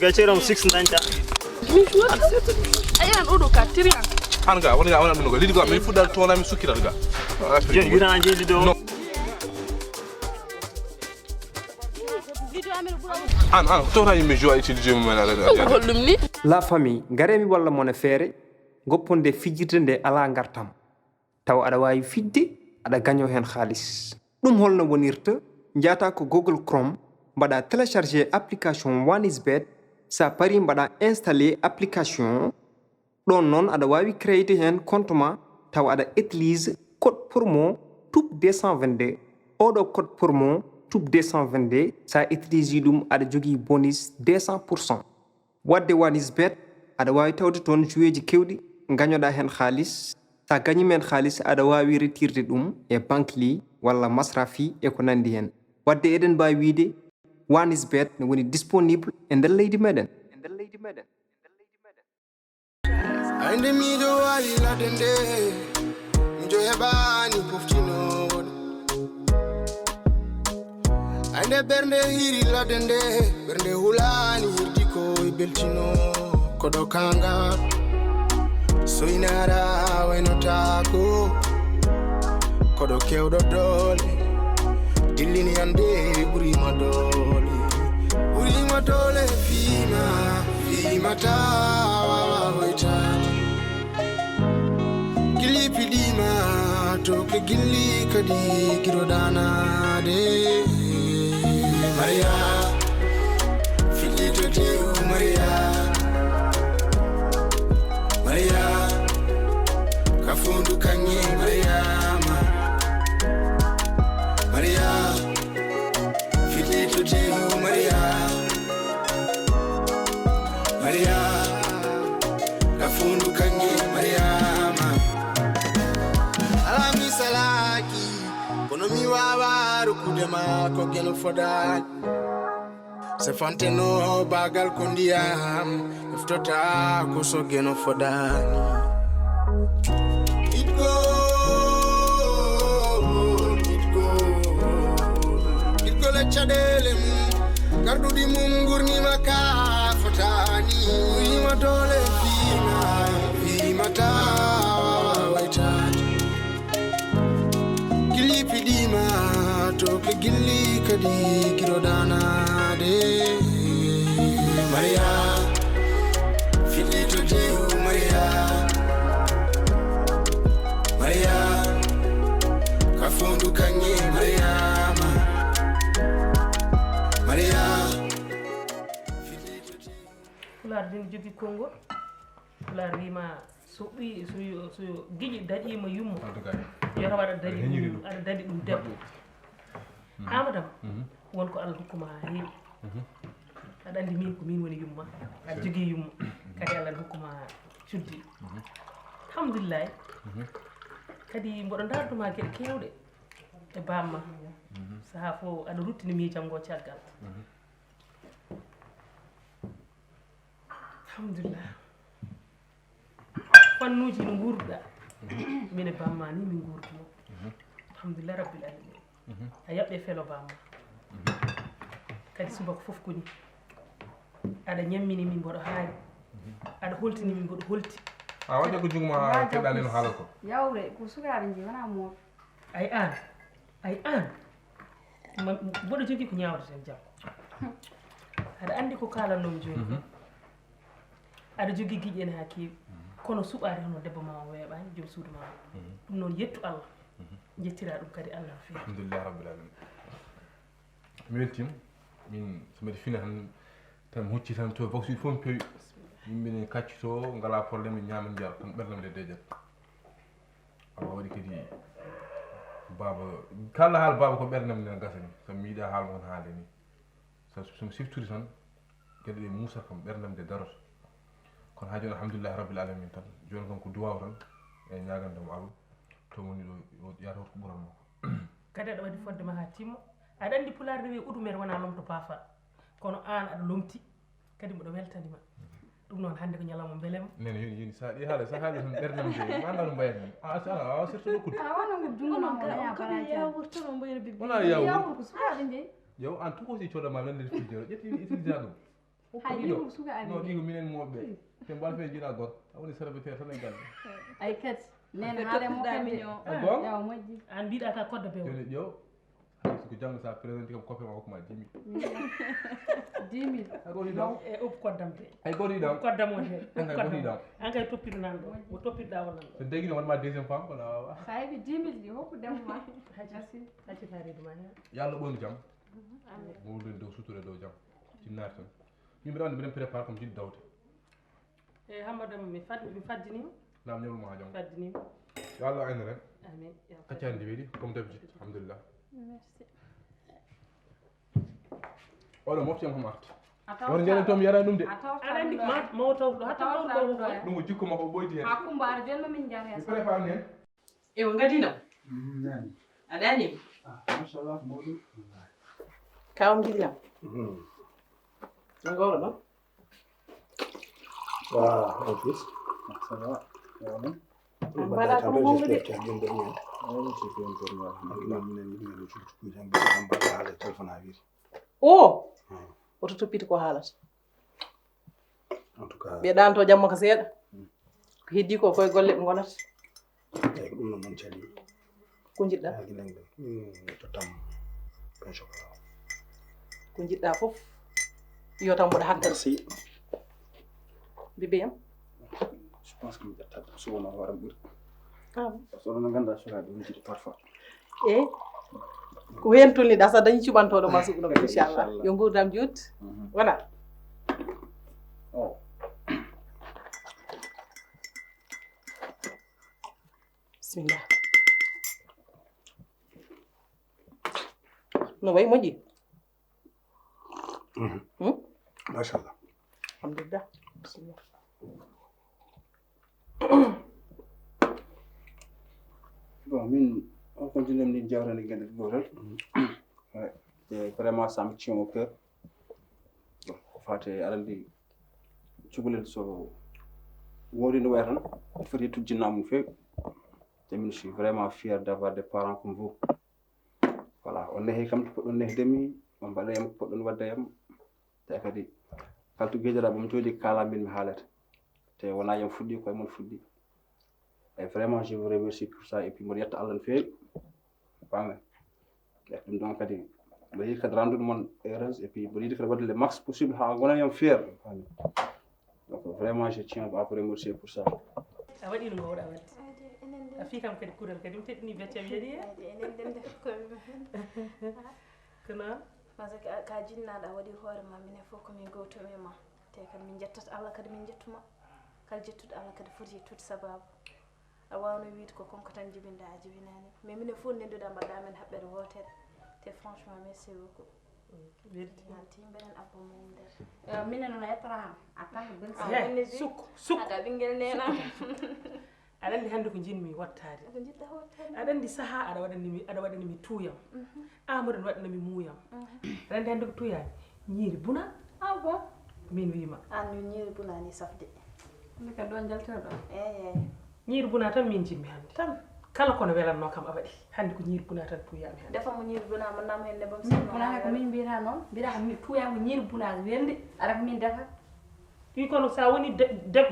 gaceram 6 nanta ayan odo ka tirian hanga wona mun go lidi go mi fudal tona mi sukiral ga jen yura anje lido tora yimɓe jowa utiliser mumen hollum ni la famille garemi walla mone feere gopponde fijirde nde ala gartam taw aɗa wawi fidde aɗa gaño hen haalis ɗum holno wonirta jata ko google chrome mbaɗa téléchargé application oneisbet sa pari mbaɗa installé application ɗon noon aɗa wawi créer hen compte ma taw aɗa utilise code promo toup 222 oɗo code promo toup 222 sa utilise ɗum aɗa jogui bonus 200%. wadde oneisbet aɗa wawi tawde toon joueji kewɗi gañoɗa hen haalis sa gañi men haalis aɗa wawi retirde ɗum e banque li walla masrafi e ko nandi hen wadde eɗen mbawi wiide oneisbet ne woni disponible e nder leydi meɗen ande miɗo wari ladde nde miɗo heɓani poftinoɗo ande ɓernde hiri ladde nde ɓernde hulani hirdi ko e beltino koɗo kanga soynara waynotako koɗo kewɗo doole dillini ande ɓurima doole fimata wawoytade gilli piɗima to ke gilli kadi giroɗanade Maria filito dew Maria kafundu kanye Maria filito dew Maria kafundu kanye Mariama alami salaki kono mi wawaru kudema ko geno fodani se fanteno bagal ko ndiyam eftota ko so geno fodani it go le chadele garduɗi mum gurnima ka fotani wima dole fimata waytade gilli piɗima to ke gilli kadi giroɗanade Maria filito dew Maria kafundu kanye Maria fular din jogi kongo fular rima so giji daɗima yummo yo tawa aɗa daɗi ɗum debbo amadam wonko Allah hokkuma ha heewi aɗa andi min ko min woni yumma aɗa jogui yumma kadi Allah hokkuma cuddi alhamdulillahi kadi mboɗo darduma gueɗe kewɗe e bamma saaha fo aɗa ruttini miijam caggal alhamdulillah fannuji no gurduɗa min e bamma ni min gurduno alhamdulillah rabbil alamin a yaɓɓe felo bamma kadi subaka foof koni aɗa ñammini min mboɗo haali aɗa holtini min mboɗo holti a wadde ko juguma keɗɗani no haala ko yawre ko sukaɓe je wona mawɓe ay an mboɗo jogui ko ñawdeten jam aɗa andi ko kalannomi joni aɗa jogui guiƴi en ha kewi kono suɓade hono debbo ma o weeɓani joom suudu ma ɗum noon yettu Allah jettira ɗum kadi Allah no fewi alhamdulillah rabbil alamin mi weltima min somiɗe fina tan hucci tan to vox uji fof mi peewi yimɓe ne kaccito ngala probléme ñamen ndiyam tan ɓerdam nde deƴat awa waɗi kadi baba kala haal baba ko ɓerdam nde gasani somi yiiɗa haal won haade ni somi siftiri tan gueɗe ɗe muusa kam ɓerdam nde darota kono ha joni alhamdulillahi rabbil alamin tan joni kam ko duwaw tan e ñagandemo Allah to woni ɗo yata ko ɓuranmo kadi aɗa waɗi fodde ma ha timma aɗa andi pulaar ne wi udumere wona lomto baafal kono an aɗa lomti kadi mboɗo weltanima ɗum noon hannde ko ñalawma belema nene yoni sa ɗi haala sa haali tan ɓerdam de ma anda no mbayatni a surtout ɗokkude wona ngo jungo ma wona yawur ko sukaɓe jeeyi yaw an tout aussi coɗama lande frigidaire ƴetti utilisation hay ɗigo sukaaɓe non ɗigo minen moɓɓe te mbal fe jiɗa got awoni serviteur tan e galle ay kadi nene haare mokkami o bon yaw moƴƴi an mbiɗa ka kodda bew joni ƴew hay siko janggo sa présenté kam coppe ma hokkuma 10 000 10 000 hay goto yiɗam e upp koddam te hay goto yiɗam koddam on hen hay goto yiɗam an kay toppiɗo nan ɗo mo toppitoɗa o nan ɗo so degui no waɗma deuxième femme wala wawa sa heeɓi 10 000 ɗi hokkudemo ma merci accita reeduma hen yo Allah ɓoynu jaam mo wondude dow sutura dow jaam jinnaade tan min mbiɗa andi mbiɗen préparé comme jiɗi dawde e hammadama mi faddinima nam ñawluma ha jam faddinima yo Allah ayno ren amin kaccani weeɗi comme d'habitude alhamdulillah merci oɗo moftiyam kam arta a won jelen tomi yara ɗum de aɗa andi mawo taw ɗo hatta taw ɗo ɗum ko jikku makko ɓoyti hen ha Kumba ara joni mamin jar mi hen préparé ni hen ewo gadinam aɗa anima machallah mawɗum kawam jiɗiyam no gawɗo ɗon wa office ça va yawno mbaɗa kono gonga de o oto toppiti ko haalata en tout cas ɓeɗanto jamma ko seeɗa ko heddi ko koye golle ɓe gonata eyyi ko ɗum noon noon caɗi ko jiɗɗa guilanɓe tottam pain chocolat ko jiɗɗa foof yo tan mboɗo haddana merci bébéyam je pense que mi ƴettat subana waran ɓuuri ah par ce que oɗon ganduɗa chocolat ɗum jiɗi parfois eyyi ko hen tolniɗa so dañi cuɓantoɗo ma suɓuɗo ko inchallah yo gurdam juuti wona o bisimillah no wayi moƴƴi machallah alhamdulillah bisimillah bon min on continue min jawrani gueɗe gotel et vraiment ça me tient au cœur bon ko fate aɗa andi cukalel so woodi no wayi tan il faut yettude jinnaɓe no feewi te min je suis vraiment fier d'avoir des parents comme vous voilà on nehi kam to poɗɗon nehdemi on mbaɗayam ko poɗɗon waddayam te kadi kala to gueƴiraɓe mi jooɗi kala min mi haalata te wona yam fuɗɗi koye mon fuɗɗi et vraiment je vous remercie pour ça et puis mboɗo yetta Allah no feewi pamen et ɗum ɗon kadi mboɗo yiɗi kadi rendude moon heureuse et puis mboɗo yiɗi kadi wadde le max possible ha gonanayam fier fami donc vraiment je tiens à vous remercier pour ça a waɗi no gowɗa wadde a fi kam kadi kuural kadi mi teɗɗini becce mi yeeɗi enen def ko ko noon parce que ka jinnaɗo a waɗi hoore ma minen fof komin gowtomi e ma te kadi min jettat Allah kadi min jettuma kala jettuɗo Allah kadi foti yettude sababu a wawno wiide ko konko tan jibinɗa a jibinani mais minen fof nenduɗa mbaɗɗa men haɓɓere wotere te franchement merci beaucoup welti mbeɗen abba mum nder minen noon yettata ham a tan sukko aɗa ɓinguel nena aɗa andi hannde ko jinmi wattade ko jiɗɗa wotere aɗa andi saaha aɗa waɗanimi tuuyam Amadou ne waɗanami muuyam aɗa andi hannde ko tuuyani ñiiri buna ah bon min wima an no ñiiri bunani safde mi kadi ɗon jaltirɗo eyyi ñiiri buna tan min jinmi hannde tan kala kono welanno kam a waɗi hannde ko ñiiri buna tan tuuyami hannde defamo ñiiri buna mo nam hen nebam buna ko min mbiyata noon mbiyata ko tuuyama ñiiri buna welde aɗa ko min defa wi kono sa woni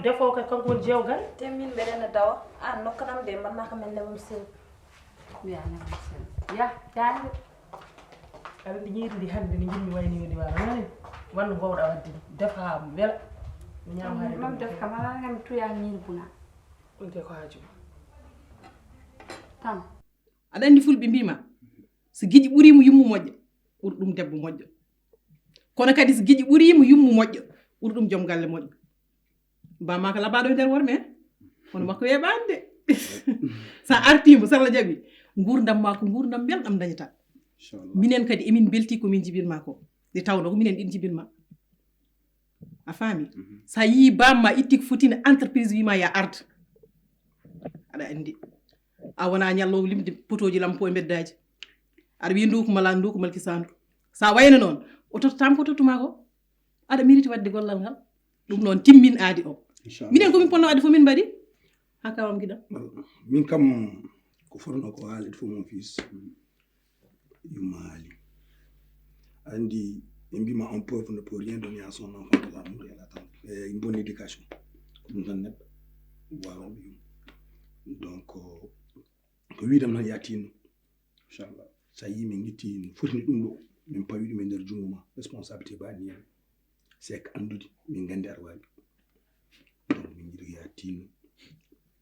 defo kay kanko woni jewgal te min mbeɗena dawa an nokkanam de mannaka men nebam sew mbiya nebam sew ya jaade aɗa andi ñiiri ndi hannde ndi jinmi wayni ndi wawa nani wanno gowɗa wadde defa wela mi ñama haade mam def kam ala ngam tuya ñiiri buna ɗum te ko haajuma tan aɗa andi fulɓe mbima so giƴi ɓuurimo yummu moƴƴo ɓuuri ɗum debbo moƴƴo kono kadi so giƴi ɓuurimo yummu moƴƴo ɓuuri ɗum joom galle moƴƴo mbama ko labaɗo e nder worme en kono makko weeɓani de sa artimo sarla jaaɓi gurdam ma ko gurdam belɗam dañata minen kadi emin belti komin jibinma ko nde tawno ko minen ɗin jibinma a faami sa yii bamma itti ko fotino entreprise wima ya arde aɗa andi a wona ñallowo limde potoji lampo e beddaji aɗa wi ndukumal ndukumal kisandu sa wayno noon o tottatama ko tottuma ko aɗa mérite wadde gollal ngal ɗum noon timmin aadi o minen komin ponno wadde fo min mbaɗi ha kawam giɗam min kam ko fonno ko haalede fof mon fils yumma haali andi un pauvre ne peut rien donner à son enfant de l'amour et l'attendre. Et une bonne éducation. Donc, oui, je suis yatin. Inch'Allah. Ça y est, je suis même pas eu de mener du moment. Responsabilité, c'est qu'Andoudi, je suis un donc, je suis yatin.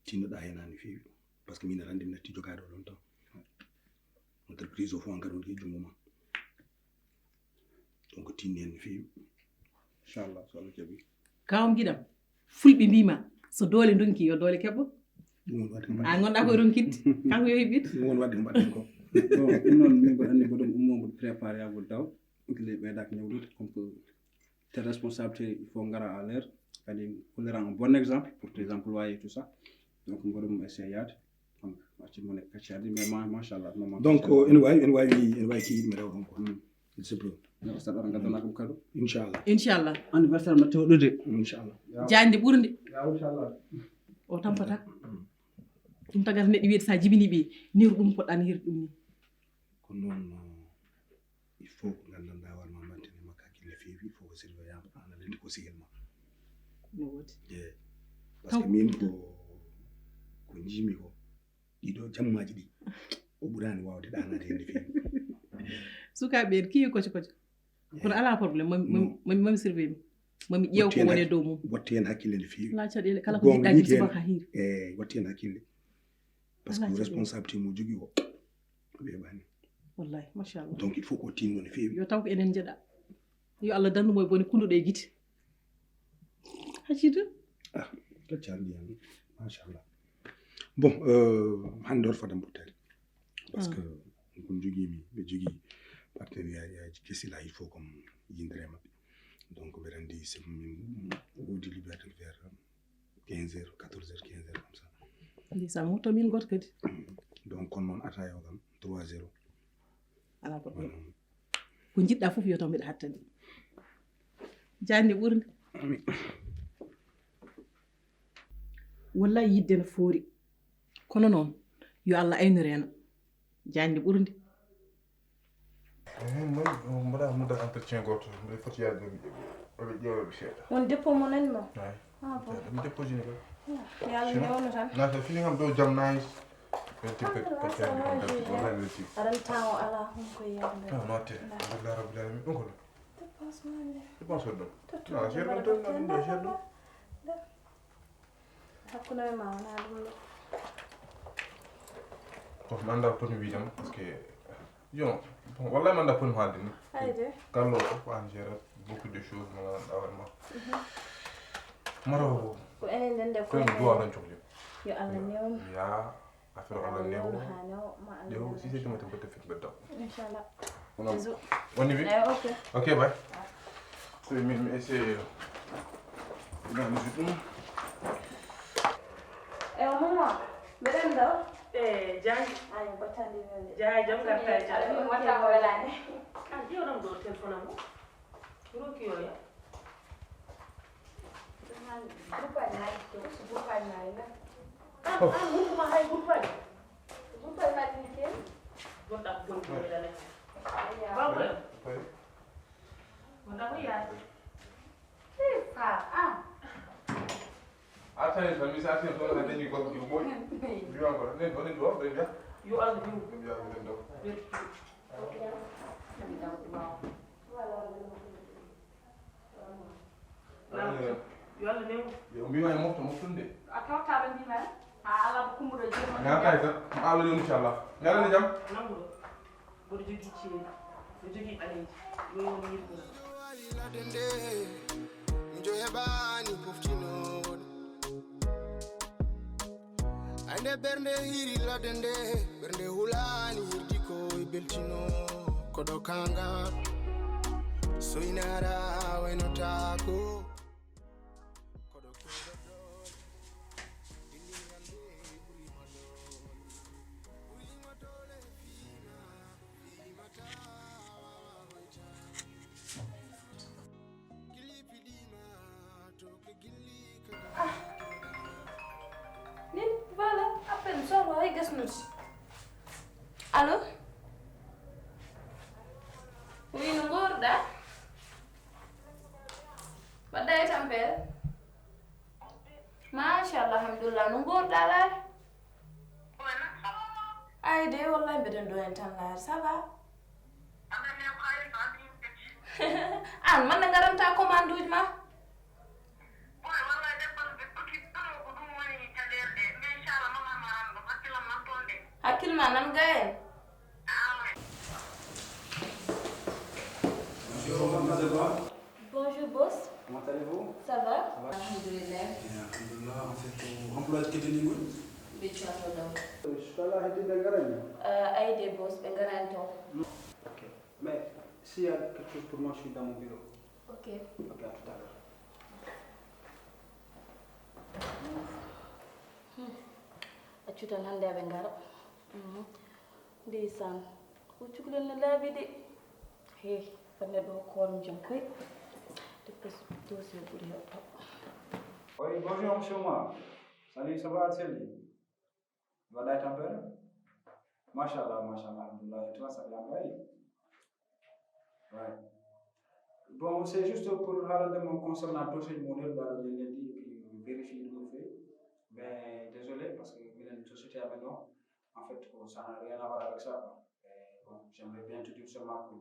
Tino da yana ni fi parce que mina rande natti jogado longtemps entreprise au fond ngaro di jumuma donc tinen fi inshallah so Allah jabi kawam gidam fulbe bima so dole donki yo dole kebbo a gonda ko ronkit kanko yo hebit won wadde mbaden ko non min ko andi bodum ummo préparer à daw le be dak ñewdut comme que tes responsabilités il faut ngara à l'air kadi ko le rend un bon exemple pour tes employés tout ça donc bodum essayat donc ci mo nek kachadi mais machallah donc en way ki mi rew ko c'est plus no sa dara ngadana ko kado inshallah anniversaire ma tewdude inshallah jandi ɓurde ya inshallah o tampata ɗum tagata neɗɗo wiyde sa jibini ɓe niru ɗum poɗɗa nihir ɗum ni ko noon il faut ko gandanɗa warma mantene makka hakkille feewi il faut ko surveillant ana lendi ko sigel ma no wodi par ce que min ko jimi ko ɗiɗo jammaji ɗi o ɓurani wawde ɗanade hende feewi sukaɓe en kiwi koco kono ala probléme mami surveille mami ƴeew ko woni dow mum watti hen hakkille nde feewi la caɗele kala ko jiɗɗa jiɗ subaka hiiri watti hen hakkille par ce que responsabilité mo jogui o weeɓani wallahi machallah donc il faut ko tinno ne feewi yo taw ko enen jeeɗa yo Allah dandumo e bone kunduɗo e guite haccita gaccari ndiyam machallah bon hande oto fadam buttari parce que kon joguimi ɓe jogui partenariat yaji kessila il faut comme yindere mabɓe donc ɓe rendi min wodi liberté vers 15 heures 14 heures 15 heures comme ça ndisa motto min goto kadi donc kon noon atayo kam 3-0 ala probléme ko jiɗɗa fof yo taw mbiɗa hattande jande ɓurde wallahi yidde no foori kono noon yo Allah aynireno jande ɓurde mbaɗa mudda entretien goto mbiɗa foti yaade oɓe ƴeewa ɓe seeɗa won dépôt mo nani ma bon mi déposini ka yalla newno tan nata fini kam dow jam nayis aɗan tawo ala hunko yiyande note alhamdulillah rabbil alamin ɗum ko dépense ɗum cher ɗum ɗum ɗo cher ɗum hakkude ma wona ɗum ko mi anda poti wiidema par ce que yo bon wallahi mi anda poti haalde ni gallo fof an gérat beaucoup de choses mo gandanɗa hoorema maro ko enen nden de ko en duwa tan cohli yo Allah newno ya affaire Allah newo ha newo ma Allah newo si c'est mate botte fit beddaw inchallah on y va ok bye so mi essayer ina mi ɗum maman mbeɗen ɗo jangi ayo battandi nonde jaay jam garta e jaay mi watta ko welani ƴewɗam ɗo téléphone am o roki yo ya groupe nayi to so groupe nayi na an hukkuma hay groupe nayi ni ken gonɗa ko boni ko welane baboyam gonɗa ko yaade attendez tan mi sa attendez toon a dañi goɗɗo yo ɓooyi wiwan ko nen onen ɗo ɓen mbiya yo Allah diw ɓe mbiya ɓen ɗo yo Allah newo yo mbima e moftunde a tawtaɓe mbima ha ala ko kumbuɗo jema ñaatay tan ma Allah yo inchallah ñalande jaam nanguɗo mboɗo jogui ceeɗi mboɗo jogui ɓaleji yo woni yirɓuna njo heɓani poftinoɗo ande ɓernde hiri ladde nde ɓernde hulani hirdi ko e beltino koɗo kanga soynara waynotako koɗo koɗoɗo ɗinɗingande ɓurima dole fimata wawahoyta gilli piɗima to ko gilli nin voilà appel solo hay gasnuti allo oui no gorɗa affaire machallah alhamdulillah no gorɗa laare ay de wallahi mbeɗen ɗo hen tan laare ça va an man garanta commande uji ma hakkille ma nan ga en Bonjour boss. Comment allez-vous? Ça va? Alhamdulillah. Alhamdulillah, en fait, employé qui est niveau. Bicho ato Je suis là, il est là. Aide boss, ɓe garani ton. Ok. Mais s'il y a quelque chose pour moi, je suis dans mon bureau. Ok. Ok, à tout à l'heure. Accu tan hannde aɓe ngara ndeysan ko cukalel ne laabi de he fanne ɗo koolum jam koy depuis dossier ɓuri heɓto Oui, bonjour, monsieur Omar. Salut, ça va, Atseli? Tu vas d'être un peu? Machallah, alhamdulillah. Et toi, ça va bien? Ouais. Bon, c'est juste pour me concernant le dossier du modèle dans le lundi et puis vérifier le fait. Mais désolé, parce que une société à maintenant, en fait, ça n'a rien à voir avec ça. Et, bon, j'aimerais bien te dire seulement que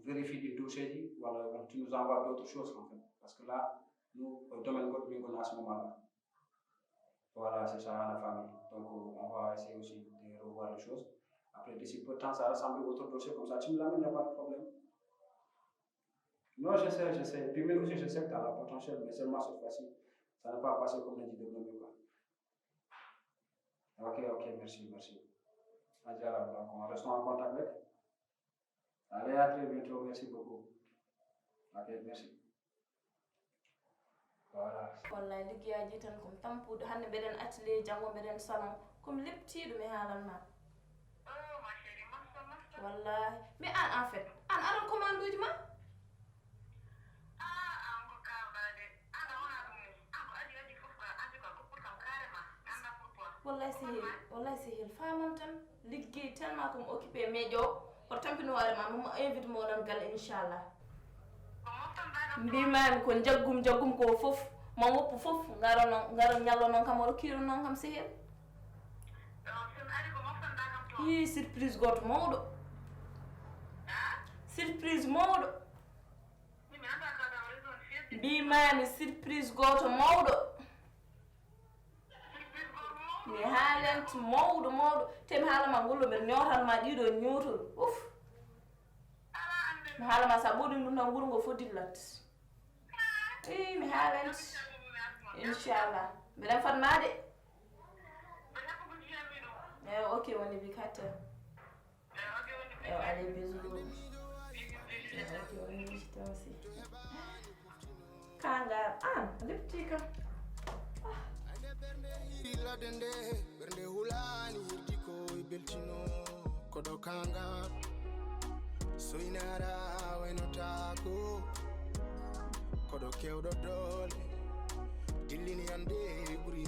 vérifier le dossier, voilà, tu nous envoies d'autres choses en fait. Parce que là, nous, au domaine de notre à ce moment-là. Voilà, c'est ça la famille. Donc, on va essayer aussi de revoir les choses. Après, d'ici peu de temps, ça ressemble à autre dossier comme ça. Tu me l'amènes, il n'y a pas de problème. Non, je sais. Puis même aussi, je sais que tu as le potentiel, mais seulement cette fois-ci, ça n'a pas passé comme on a dit de nous. Ok, merci. Adjara, donc on reste en contact avec. Allez, à très bientôt, merci beaucoup. Ok, merci. Voilà. wallahi liggeyaji tan komi tampude hannde mbeɗen atelier janngo mbeɗen salon komi leptiɗo mi haalanma wallahi mais an en fait an aɗan commande uji ma wallahi sehil famam tan liggey tellement komi occupé meeƴo o tampino hoore ma momo invite mo onon galle inchallah mbimami ko jaggum ko fof ma woppu fof ngaro ñallo noon kam oɗo kiiro noon kam sehel hi surprise goto mawɗo mbimami surprise goto mawɗo mi haalent mawɗo te mi haalama ngollo mbeɗa ñotanma ɗiɗo ñotol uf mi haalama sa ɓoɗi ɗum tan wuuro ngo fof dillat i mi haalent inchallah mbeɗen fatmade eyi ok woni bi katta eyi allez bisou ok woni wisita aussi kangar an lepti kam Dende bernde hulani hirdi ko beltino kodo kanga so inara weno tako kodo kewdo dole dillini ande buri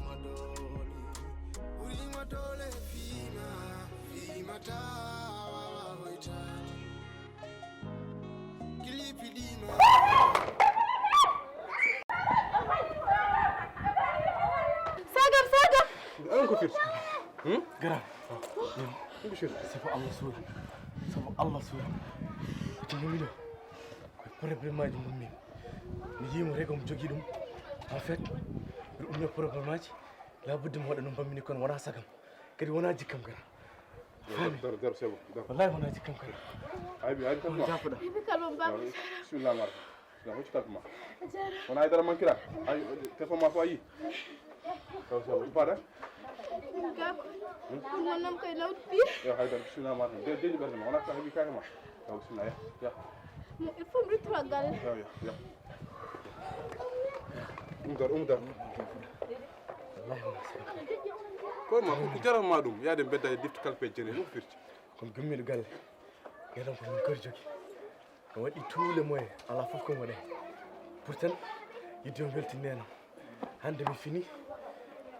madole fima tawa hoita kilipi dima أنا كنت قرا بشير سبب الله سورة تموميلو problème maji mummi mi yimo rego mo jogi dum en fait mi ummi problème maji la budde mo wada no bammini kon wona sagam kadi wona jikkam gara dar sebo wallahi wona jikkam gara ay tan ma jafuda kalum ba bismillah mar la mo cikal ma wona ay dara mankira ay telefon ma fo ayi taw sebo pada Manam kay lawt bi. Ya hayda bismillah mar de berna wona ka habi kay ma taw bismillah ya Il faut me tragal. Ya umdar wallahi ko ma ko jaram ma dum yaade bedda difti kalpe jene no firti kon gummi galle yadam ko min kor jogi o wadi tuule moye ala fof ko wone pourtant yidde on welti nena hande mi fini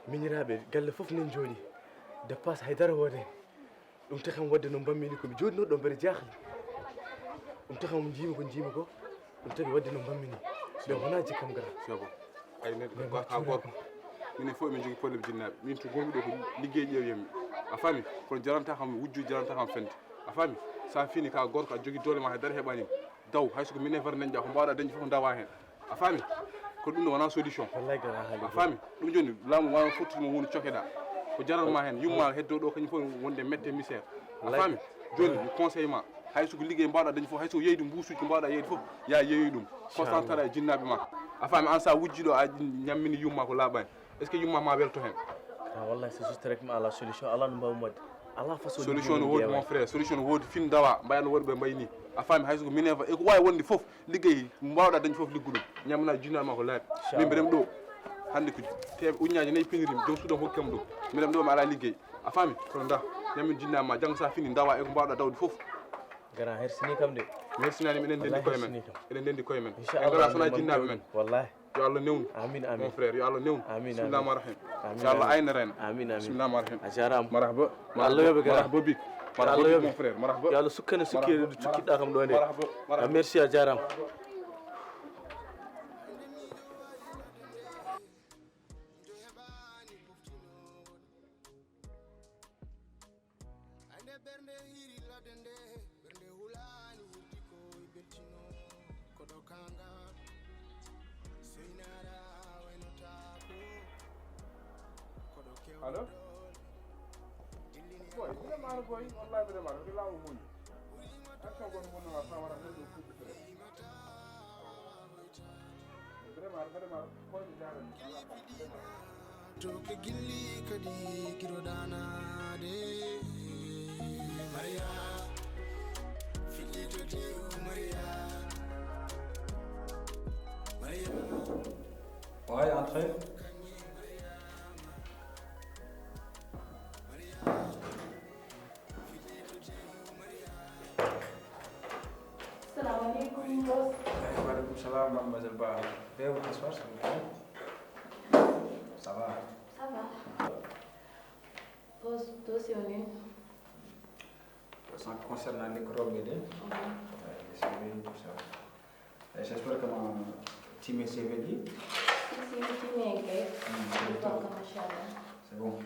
miñiraɓe galle fof nen jooɗi dépasse haydara wode ɗum takam wadde no bammini komi jooɗino ɗo mbeɗa jahli ɗum takam jiimi ko ɗum tagi wadde no bammini ɓe wona jikkam gara sebo ay neɗɗo ka gorko minen fof emin jogui probléme jinnaɓe min to gonmi ɗo ko liggey ƴeewyammi a faami kono jaranta kam wujju jaranta kam fende a faami sa fini ka gorko a jogui doole ma haydara heɓanima daw hay soko minen far dañƴa ko mbawɗa dañde foof dawa hen a faami ko ɗum ɗo wona solution a faami ɗum joni laamu wawa fottuma hunde cokeɗa ko jaranma hen yumma heddo ɗo kañum fof wonde mette misére a faami joni mi conseille ma hay soko liggey mbawɗa dañde foof hay soko yeydu mbusuji ko mbawɗa yeyde foof ya yeeyoy ɗum concentré e jinnaɓe ma a faami an sa wujji ɗo a ñammini yumma ko laaɓani est ce que yumma ma welto hen wallahi c'est juste rek mi ala solution ala no mbawi modde ala façon solution no woodi mon frère solution no woodi fin dawa mbayano worɓe mbayni a faami hay soko minerva e ko wawi wonde foof liggey mbawɗa dañde foof liggu ɗum ñamna jinnaɓe ma ko laaɓi min mbiɗem ɗo hande ko uñaji nayyi pinirimi joom suudam hokkam ɗum mbiɗem ɗo mi ala liggey a faami kono da ñammin jinnaɓe ma janggo sa fini dawa e ko mbawɗa dawde foof gara hersini kam de mi hersinani eɗen ndendi koye men eɗen ndendi koye men en gara sona jinnaɓe men wallahi yo Allah newnu amin mon frère yo Allah newnu bismillahir rahim yo Allah ayna ren bismillahir rahim a jarama marhaba Allah yoɓe gara marhaba bik marhaba mon frère marhaba yo Allah sukkane sukkede ɗo cukkiɗɗa kam ɗo nde merci a jarama allo boy ina maro boy wallahi bede maro dila o muñ action gon mo na fa wara do ko tere bede maro ko di dara to ke gilli kadi kiro dana de Maria fili to de Maria ouais entrez Waalaikum salam mademoiselle Ba. Veuillez vous asseoir s'il vous plaît. Ça va? Ça va. Pose dossier au nez. Concernant les corobés, c'est bien pour ça. J'espère que mon team est CV. C'est bon.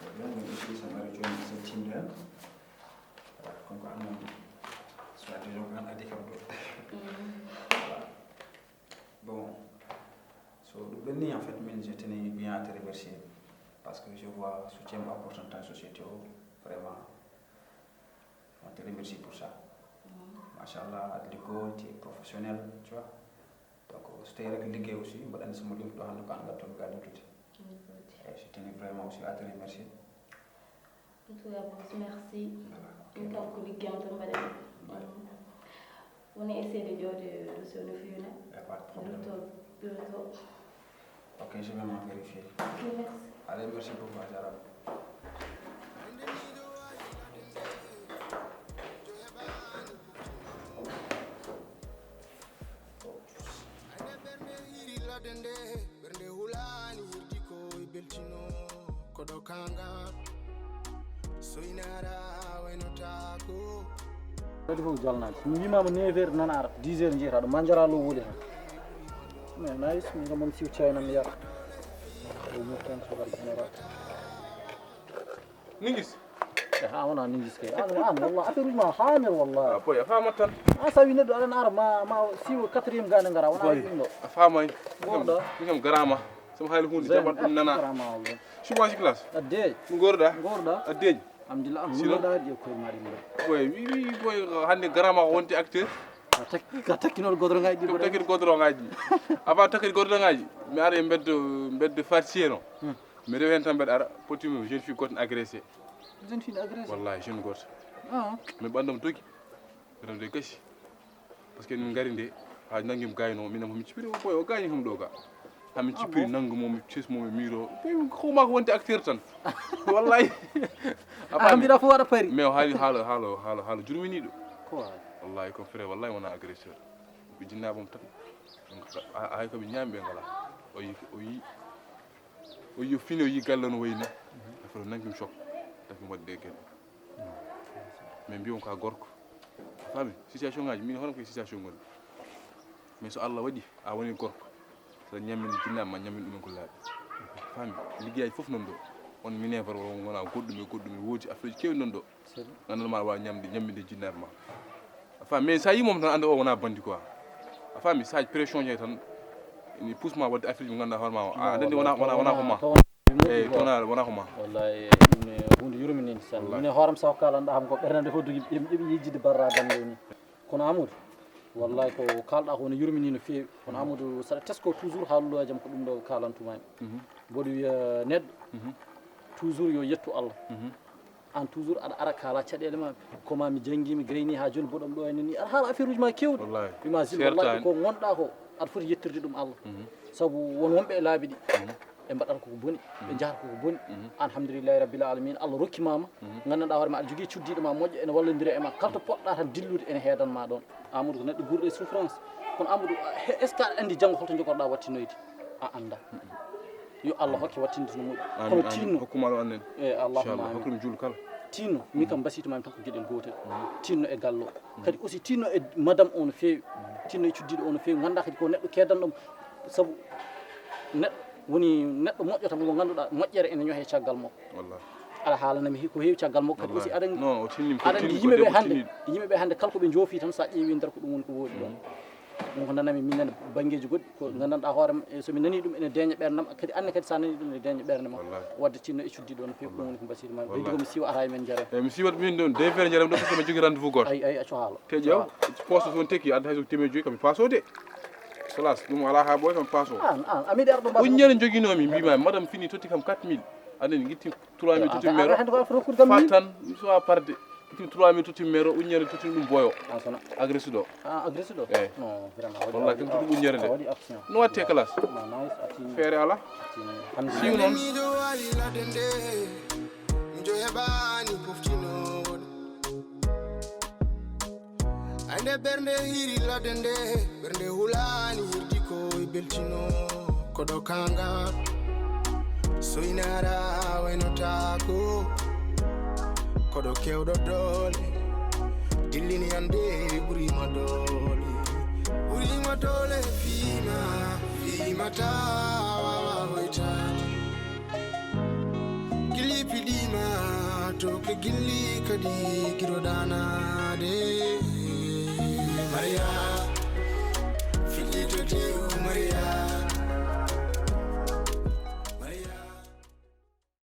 C'est bien, mais ici ça m'a rejoint ce team là. Comme quoi, soit des gens qui ont des bon, en fait, je tenais bien à te remercier parce que je vois le soutien important dans la société. Vraiment, on te remercie pour ça. Machallah, à l'école, tu es professionnel, tu vois. Donc, c'était avec l'équipe aussi, je tenais vraiment aussi à te remercier. Merci. On essaie de dire de se refuser. Pas de problème. Ok, je vais m'en vérifier. Merci. Allez, merci beaucoup, Azara. Kadi fof jalnaade mi wimama 9 heures nan ara 10 heures jeeyata ɗo manjara lo wuuli tan mais nayi so mi gamon siw cayna mi yara ɗo moftan sogal général ningis ha wona ningis kay an wallah affaire ma hamir wallah boy a fama tan a sawi neɗɗo aɗana ara ma siw 4e gane ngara wona ɗum ɗo a famay ɗum garama sama hayli hunde jaɓat ɗum nana chômage classe a deej gorɗa a deej alhamdulillah am wulɗa ɗi koye maɗi mbiɗa boy wi boy hande garama ko wonti acteur ka takkinoɗo godoro ngaji ɗi takkide godoro ngaji avant takkide godoro ngaji mi ara e beddo farcier o mi rewi hen tan mbeɗa ara potimi jeune fille goto agressé jeune fille agressé wallahi jeune goto mi ɓandam dogi ɓeɗam de gasi par ce que min gari nde ha nanguimi gayno minen komi cippiri boy o gañi kam ɗo ga hamin cippiri nangumomi cesmomi miro howma ko wonti acteur tan wallahi a mbiɗa fof waɗa pari mais o haali haala jurminiɗo wallahi comme frère wallahi wona agresseur ɓe jinnaɓam tan hay koɓe ñaami ɓe ngala o yi fini o yi galle no wayni affaire o nanguimi choc tafi waɗde gueɗe mais mbiyom ka gorko fami situation ngaji min hono koye situation gonɗi mais so Allah waɗi a woni gorko so ñamminde jinnama ma ñammin ɗumen ko laaɓi fami liggueyaji fof non ɗo on minévre wona goɗɗum woodi affaire ji kewɗi non ɗo ganduɗa ma wawi ñamminde jinnaɓe ma a faami mais sa yimomo tan anda o wona bandi quoi a faami saji pression jeey tan ni pousse ma wadde affaire ji mo ganduɗa hoorema o a andi wona ko ma eyyi wona ko ma wallahi hunde yurmininde san mine hooram saw kalanɗa ham ko ɓernande fof dogi ƴeɓi yejjide barra damɗo ni kono Amadou wallahi ko kalɗa ko ne yurmini no feewi kono Amadou saɗa tesko toujours haaluɗo jam ko ɗum ɗo kalantuma en mboɗo wiya neɗɗo toujours yo yettu Allah an toujours aɗa ara kala caɗele ma koma mi janggi mi gayni ha joni boɗom ɗo henni ni aɗa haala affaire uji ma kewɗi wima sil wallahi ko gonɗa ko aɗa foti yettirde ɗum Allah saabu won wonɓe e laabi ɗi ɓe mbaɗata koko boni ɓe jahata koko boni alhamdoulillahi rabbil alamin Allah rokkimama gandanɗa hoore ma aɗa jogui cuddiɗo ma moƴƴo ene wallodira e ma kala to poɗɗa tan dillude ene heedanma ɗon Amadou ko neɗɗo ɓurɗo e souffrance kono Amadou est ce que aɗa andi janggo holto jogorɗa wattinoyde a anda yo Allah hokke wattinde no moƴƴi kono tinno hokkuma ɗo annen e allahumma hokkumi juul kala tinno min kam basitomami tan ko gueɗel gotel tinno e gallo kadi aussi tinno e madame o no feewi tinno e cuddiɗo o no feewi ganda kadi ko neɗɗo kedanɗom saabu neɗɗo woni neɗɗo moƴƴo tan mo ganduɗa moƴƴere ene ñohe caggal makko wallahi aɗa haalanami ko heewi caggal makko kadi aussi aɗa andi yimɓeɓe hannde kala koɓe joofi tan sa ƴeewi nder ko ɗum woni ko woodi ɗon ɗum ko nanami minen banggueji goɗɗi ko gandanɗa hoorema somi nani ɗum ene deeña ɓerdam kadi anne kadi sa nani ɗum ene deeña ɓerde ma wadde tinno e cuddiɗo no feewi ɗum woni ko basiri ma ɓeydi komi siwa ata e men jaare mi siwat min ɗon 2 feere jaram ɗo fof mi jogui rendez-vous goto ay acco haala te ƴeew poste son tekki adda hayso temeji joyyi kami pasode classe ɗum ala ha ɓoy kam passe o amiɗe arɗo mbaɗa uññere joguinomi mbimami madame fini totti kam 4000 andeni guitti 3000 totti mero fat tan soit parde guitti 3000 totti mero uññere totti ɗum boyo agressé ɗo agressé ɗo eyyi wallahi kam totti uññere nde no watte classe feere ala siw noon ande bernde hiri ladende bernde hulani hirdi ko beltino kodo kanga soinara waynotako kodo kewdo dole dillini ande burima dole fima tawa hoitani gili pidima to ke gilli kadi kirodana de Maria